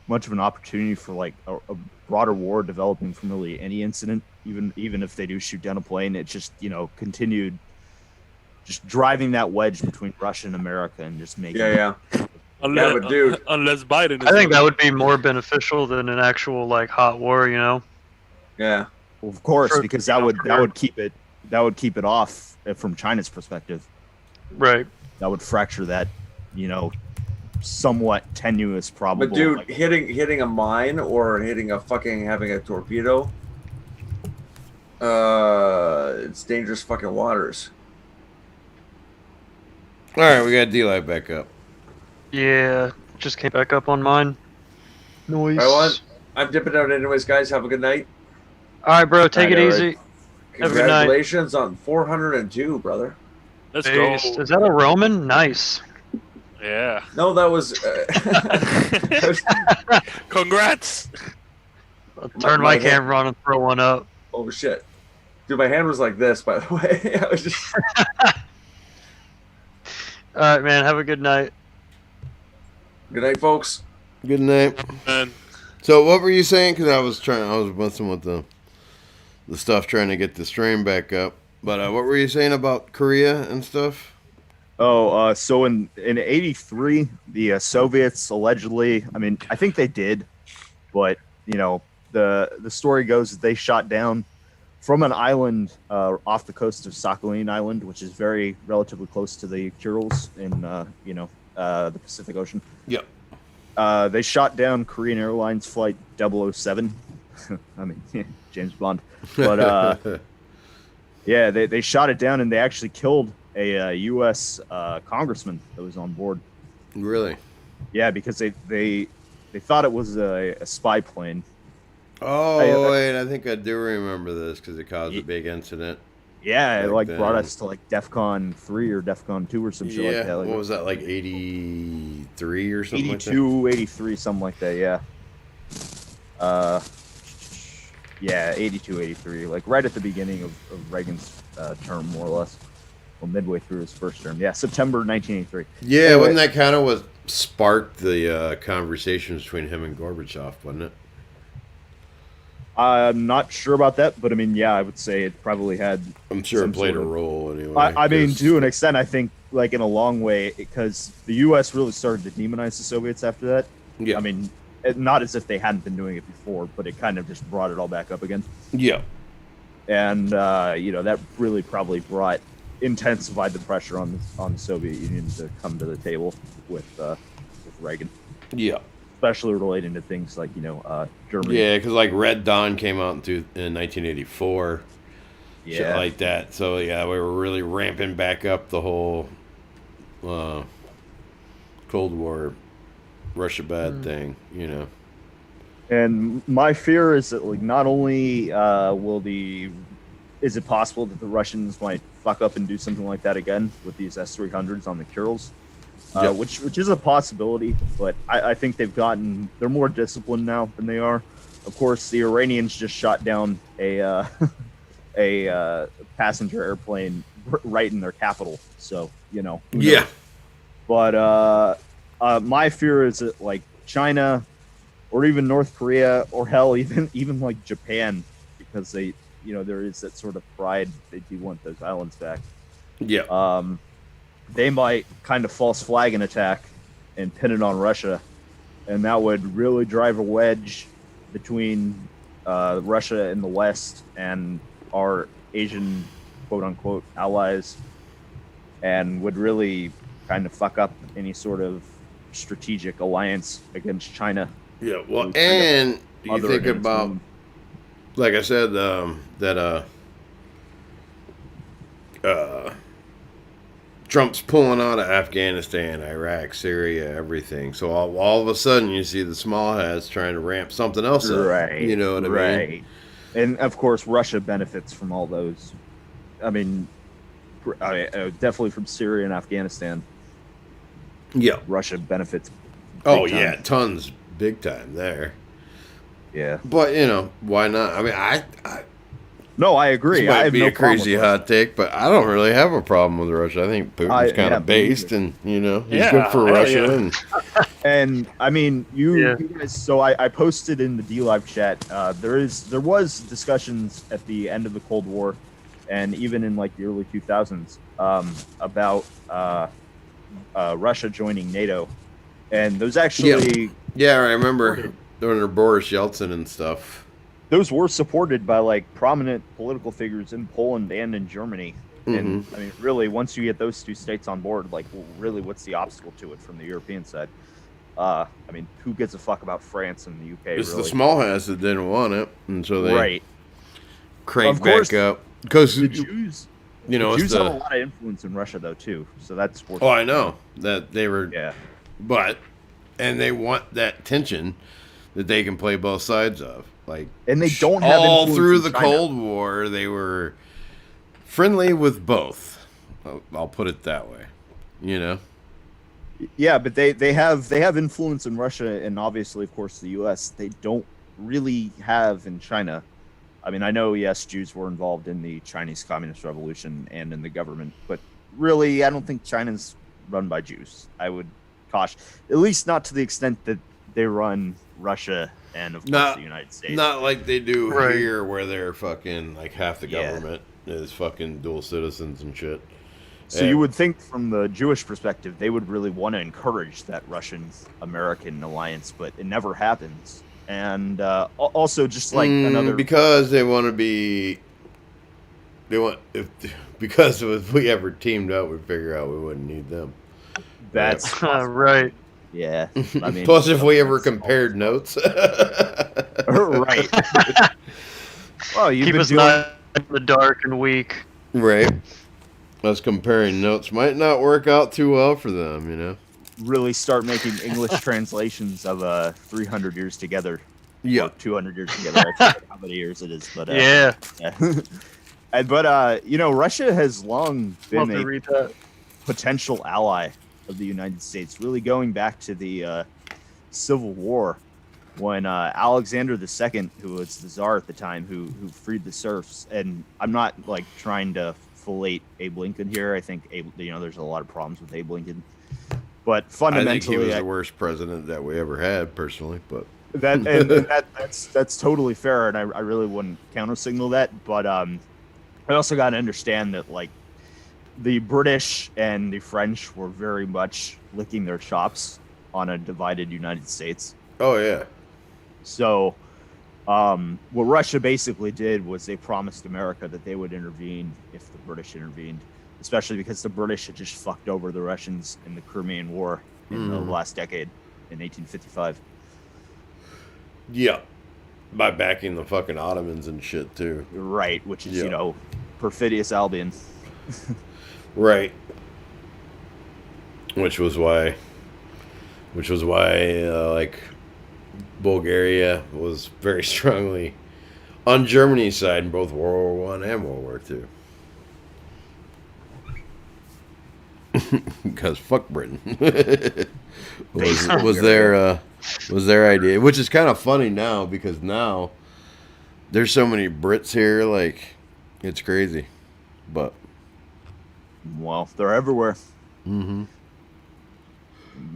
much of an opportunity for like a broader war developing from really any incident, even if they do shoot down a plane. It just continued just driving that wedge between Russia and America and just making Yeah. Unless, but dude, unless Biden is I think that would be more beneficial than an actual like hot war, you know. yeah. Well, of course, because that would keep it off from China's perspective. Right. That would fracture that, somewhat tenuous probable. But dude, hitting a mine or having a torpedo, it's dangerous fucking waters. All right, we got D-Light back up. Yeah, just came back up on mine. Noise. I'm dipping out anyways, guys. Have a good night. All right, bro. Take it easy. Right. Have a good night. Congratulations on 402, brother. Let's go. Is that a Roman? Nice. Yeah. No, that was. Congrats. I'll turn my camera on and throw one up. Oh shit, dude! My hand was like this, by the way. I was just. All right, man. Have a good night. Good night, folks. Good night. And So what were you saying? Because I was messing with the stuff, trying to get the stream back up. But what were you saying about Korea and stuff? Oh, so in '83, the Soviets allegedly, I think they did, but the story goes that they shot down from an island off the coast of Sakhalin Island, which is very relatively close to the Urals in the Pacific Ocean. Yep. They shot down Korean Airlines Flight 007. James Bond. But yeah, they shot it down and they actually killed a U.S. Congressman that was on board. Really? Yeah, because they thought it was a spy plane. Oh, wait, I think I do remember this because it caused a big incident. Yeah, it brought us to DEFCON 3 or DEFCON 2 or some shit like that. What was that, 83 or something 82, like that? 83, something like that, yeah. Yeah, 82, 83, right at the beginning of Reagan's term, more or less. Well, midway through his first term. Yeah, September 1983. Yeah, anyway, wasn't that kind of what sparked the conversations between him and Gorbachev, wasn't it? I'm not sure about that, but I would say it probably had. I'm sure it played a role anyway. To an extent, I think, in a long way, because the U.S. really started to demonize the Soviets after that. Yeah. Not as if they hadn't been doing it before, but it kind of just brought it all back up again. Yeah. And that really probably intensified the pressure on the Soviet Union to come to the table with Reagan. Yeah. Especially relating to things like Germany. Yeah, because Red Dawn came out in 1984. Yeah. Shit like that. So yeah, we were really ramping back up the whole Cold War, Russia bad thing. And my fear is that not only is it possible that the Russians might fuck up and do something like that again with these S-300s on the Kurils. Which is a possibility, but I think they're more disciplined now than they are. Of course, the Iranians just shot down a passenger airplane right in their capital, so Yeah. But my fear is that China, or even North Korea, or hell, even Japan, because they there is that sort of pride, they do want those islands back. Yeah. They might kind of false flag an attack and pin it on Russia, and that would really drive a wedge between Russia in the West and our Asian quote-unquote allies, and would really kind of fuck up any sort of strategic alliance against China. Yeah, well, and you think about, like I said, that Trump's pulling out of Afghanistan, Iraq, Syria, everything. So all of a sudden, you see the small hats trying to ramp something else up. Right. You know what I mean? Right. And of course, Russia benefits from all those. Definitely from Syria and Afghanistan. Yeah. Russia benefits. Oh, yeah. Tons. Big time there. Yeah. But, why not? I No, I agree. This might I have be no a crazy hot take, but I don't really have a problem with Russia. I think Putin's kind of based, and he's good for Russia, and And I mean, Yeah. you guys. So I posted in the D Live chat. There was discussions at the end of the Cold War, and even in like the early 2000s, about Russia joining NATO, and those actually Yeah, I remember under Boris Yeltsin and stuff. those were supported by like prominent political figures in Poland and in Germany. And I mean, really, once you get those two states on board, like, really, what's the obstacle to it from the European side? I mean, who gives a fuck about France and the UK? It's really? the small hats that didn't want it, and so they Right. cranked Of course, back up. Because The Jews, you know, the it's Jews the have a lot of influence in Russia, though, too. So that's worth. oh, I know that they were, Yeah. but and they want that tension that they can play both sides of. Like, And they don't have all influence through in the China. Cold War, they were friendly with both. I'll put it that way. You know. Yeah, but they have influence in Russia, and obviously, of course, the U.S. They don't really have in China. I mean, I know, yes, Jews were involved in the Chinese Communist Revolution and in the government, but really, I don't think China's run by Jews. I would caution, at least not to the extent that they run Russia and, of course, the United States. Not like they do Right. here, where they're fucking like half the Yeah. government is fucking dual citizens and shit. So you would think, from the Jewish perspective, they would really want to encourage that Russian-American alliance, but it never happens. And also, just like another, because they want to be. They want because if we ever teamed up, we'd figure out we wouldn't need them. that's Right. yeah. I mean, Plus, if we ever that's compared notes, right. Well, you've Keep been us doing not in the dark and weak. right? Us comparing notes might not work out too well for them, you know. really start making English translations of 300 years together. Yeah. Or 200 years together. I forget how many years it is, but Yeah. But you know, Russia has long Love been to a read that. potential ally of the United States, really going back to the Civil War, when Alexander II, who was the Tsar at the time, who freed the serfs. And I'm not like trying to fillet Abe Lincoln here. I think there's a lot of problems with Abe Lincoln, but I think he fundamentally, was the worst president that we ever had, personally. But that's totally fair, and I really wouldn't counter signal that. But I also got to understand that, like, the British and the French were very much licking their chops on a divided United States. oh yeah, So what Russia basically did was they promised America that they would intervene if the British intervened, especially because the British had just fucked over the Russians in the Crimean War in the last decade in 1855. yeah, by backing the fucking Ottomans and shit too. Right, which is, Yeah. perfidious Albion. Right. Which was why like Bulgaria was very strongly on Germany's side in both World War I and World War II. Because fuck Britain was their idea, which is kind of funny now because now there's so many Brits here, like it's crazy, but Well, they're everywhere.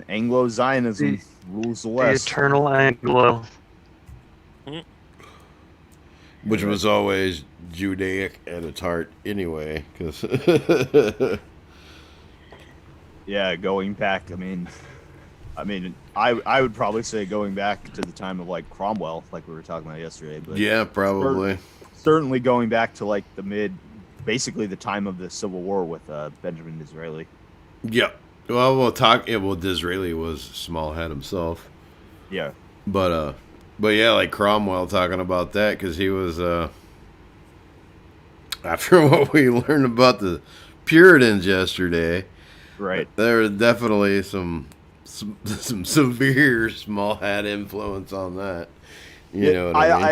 Anglo-Zionism rules the The West. eternal Anglo. which was always Judaic at its heart anyway. Because Yeah, going back, I mean, I would probably say going back to the time of like Cromwell, like we were talking about yesterday. But yeah, probably. certainly going back to like basically the time of the Civil War with Benjamin Disraeli. Yeah. Well, we'll talk. Yeah, well, Disraeli was small hat himself, Yeah, but yeah, like Cromwell talking about that because he was after what we learned about the Puritans yesterday. right. There was definitely some severe small hat influence on that. You know what I mean?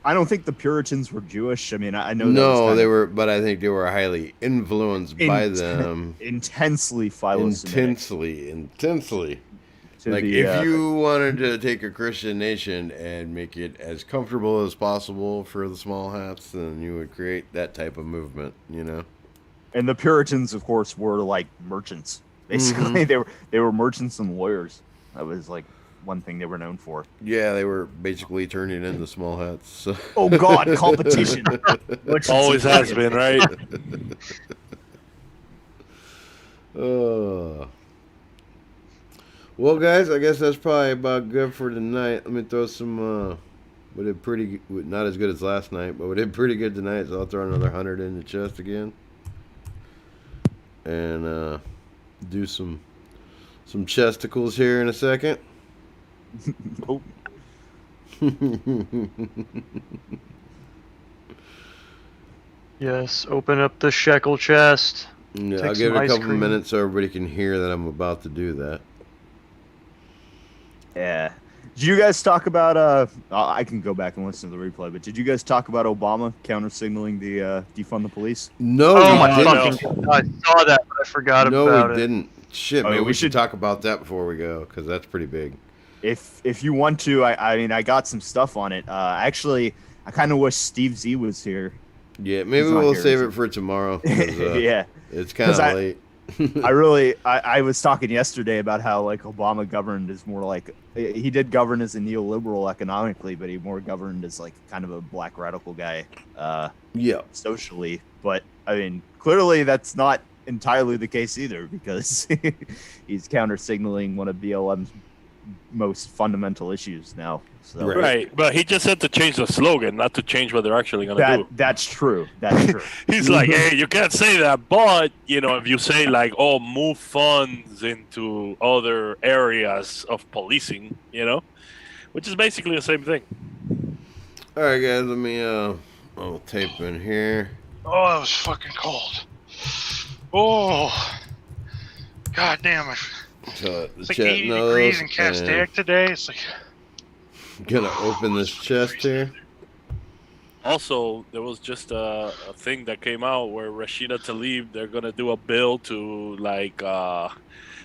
I don't think the Puritans were Jewish. I mean, I know. No, they were, but I think they were highly influenced by them. Intensely philo-Semitic. Intensely. to Like, the, if you wanted to take a Christian nation and make it as comfortable as possible for the small hats, then you would create that type of movement, you know? and the Puritans, of course, were like merchants. Basically, they were merchants and lawyers. That was like one thing they were known for. Yeah, they were basically turning into small hats. So. Oh God, competition. Which Always has been, right? Well, guys, I guess that's probably about good for tonight. Let me throw some. We did pretty, not as good as last night, but we did pretty good tonight. So I'll throw another 100 in the chest again, and do some chesticles here in a second. Oh. Yes, open up the shekel chest. Yeah, Take I'll give some it a ice couple cream. minutes so everybody can hear that I'm about to do that. Yeah. Did you guys talk about I can go back and listen to the replay, but did you guys talk about Obama counter signaling the defund the police? No, Oh we my didn't. fucking god! I saw that, but I forgot No, about we it. didn't. Shit, Oh, man, yeah, we we should should- talk about that before we go, because that's pretty big. If you want to, I mean I got some stuff on it. Actually, I kind of wish Steve Z was here. Yeah, maybe He's not we'll here, save is it for tomorrow. 'Cause, Yeah. it's kind 'Cause of I- late. I was talking yesterday about how like Obama governed as more like he did govern as a neoliberal economically, but he more governed as like kind of a black radical guy Yeah. socially. But I mean, clearly that's not entirely the case either, because he's counter signaling one of BLM's most fundamental issues now. So Right. Right, but he just said to change the slogan, not to change what they're actually gonna do. that's true. That's true. He's like, hey, you can't say that, but if you say like, oh, move funds into other areas of policing, which is basically the same thing. All right, guys, let me I'll tape in here. Oh, that was fucking cold. Oh, god damn it. So the It's like chat 80 knows, degrees in Castaic today. It's like, Gonna open this chest here. Also, there was just a thing that came out where Rashida Tlaib, they're gonna do a bill to like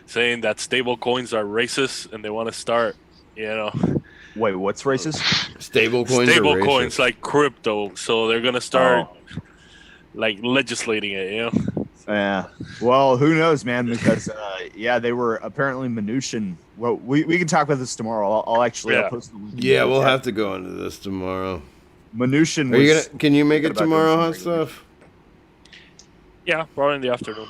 saying that stable coins are racist, and they want to start, Wait, what's racist? Stable coins are stable racist. coins like crypto. So they're gonna start like legislating it, Yeah. Well, who knows, man? Because they were apparently Mnuchin. Well, we can talk about this tomorrow. I'll actually Yeah. I'll post the link. Yeah, we'll have to go into this tomorrow. Mnuchin Are you was. can you make it about doing tomorrow, some Hot regular- Stuff? Yeah, probably in the afternoon.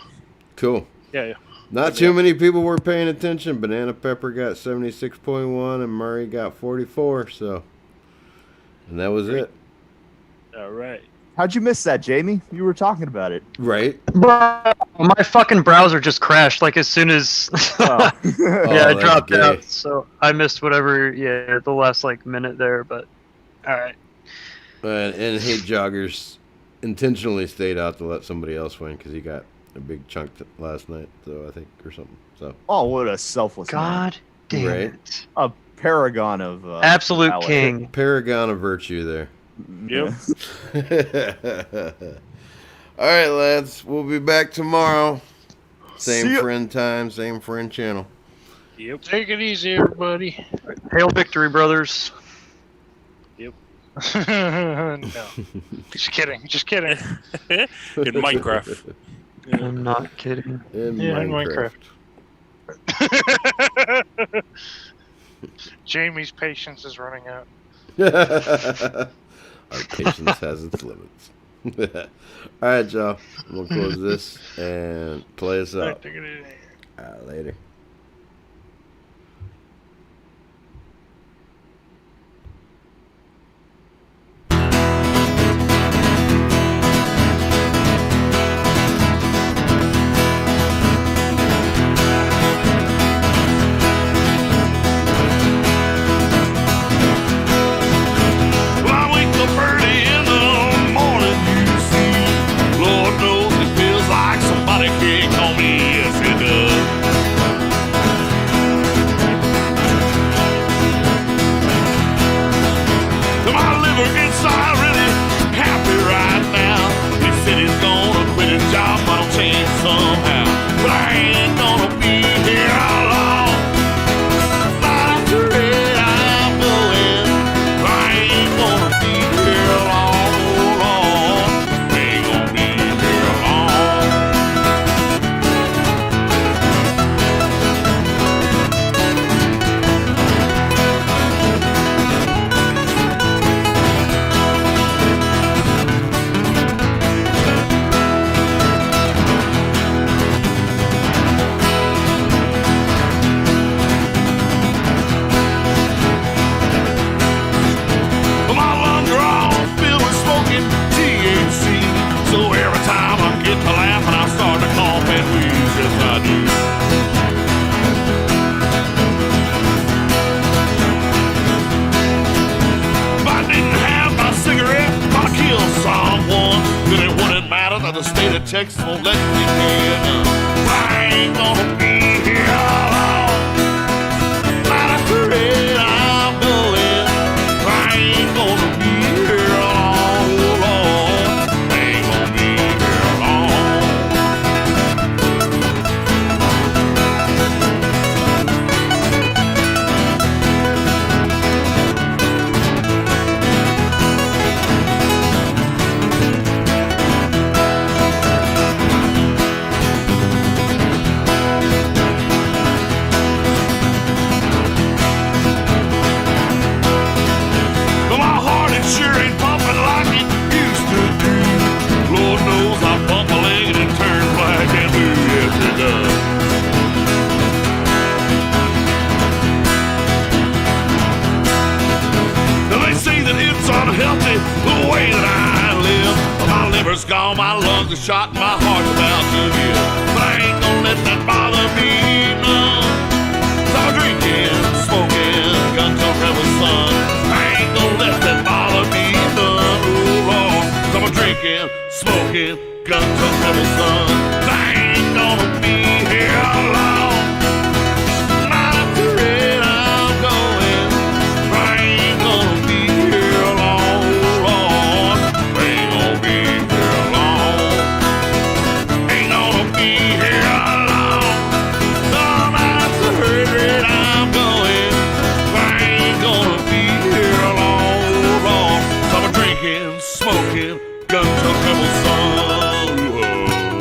Cool. Yeah. Not too many people were paying attention. Banana Pepper got 76.1 and Murray got 44. So, and that was it. All right. How'd you miss that, Jamie? You were talking about it. Right? Bro, my fucking browser just crashed like as soon as Oh. yeah, I that's dropped gay. out. So I missed whatever the last like minute there, but all right. And Hate Joggers intentionally stayed out to let somebody else win because he got a big chunk last night, so I think, or something. So Oh, what a selfless man. God damn Right. it. A paragon of Absolute valor. king. paragon of virtue there. Yep. All right, lads. We'll be back tomorrow. See Same ya. friend time, same friend channel. Yep. take it easy, everybody. Hail victory, brothers. No, just kidding. Just kidding. In Minecraft. I'm not kidding. In Yeah, in Minecraft. Jamie's patience is running out. Our patience has its limits. All right, y'all. We'll close this and play us out. Take it easy. Later. Well, I wake up early in the morning, you see. Lord knows it feels like somebody kicked on me, yes it does. text won't let me in. I ain't gonna be here long. Not afraid I'm going. I ain't gonna be here long, Lord. Ain't gonna be here long. But my heart it sure ain't pumping like it used to do. Lord knows I bump a leg and it turns black and blue. Yes, it does. Now they say that it's unhealthy the way that I live. My liver's gone, my lungs are shot, and my heart's about to give. But I ain't gonna let that bother me, no. So I'm drinking, smoking, gun to rebel son. I ain't gonna let that bother me, no, Lord. So I'm drinking, smoking, gun to rebel son. I ain't gonna be here long. Not afraid I'm going. I ain't gonna be here long, Lord. Ain't gonna be here long. Ain't gonna be here long. No, not afraid I'm going. I ain't gonna be here long, Lord. So I'm drinking, smoking,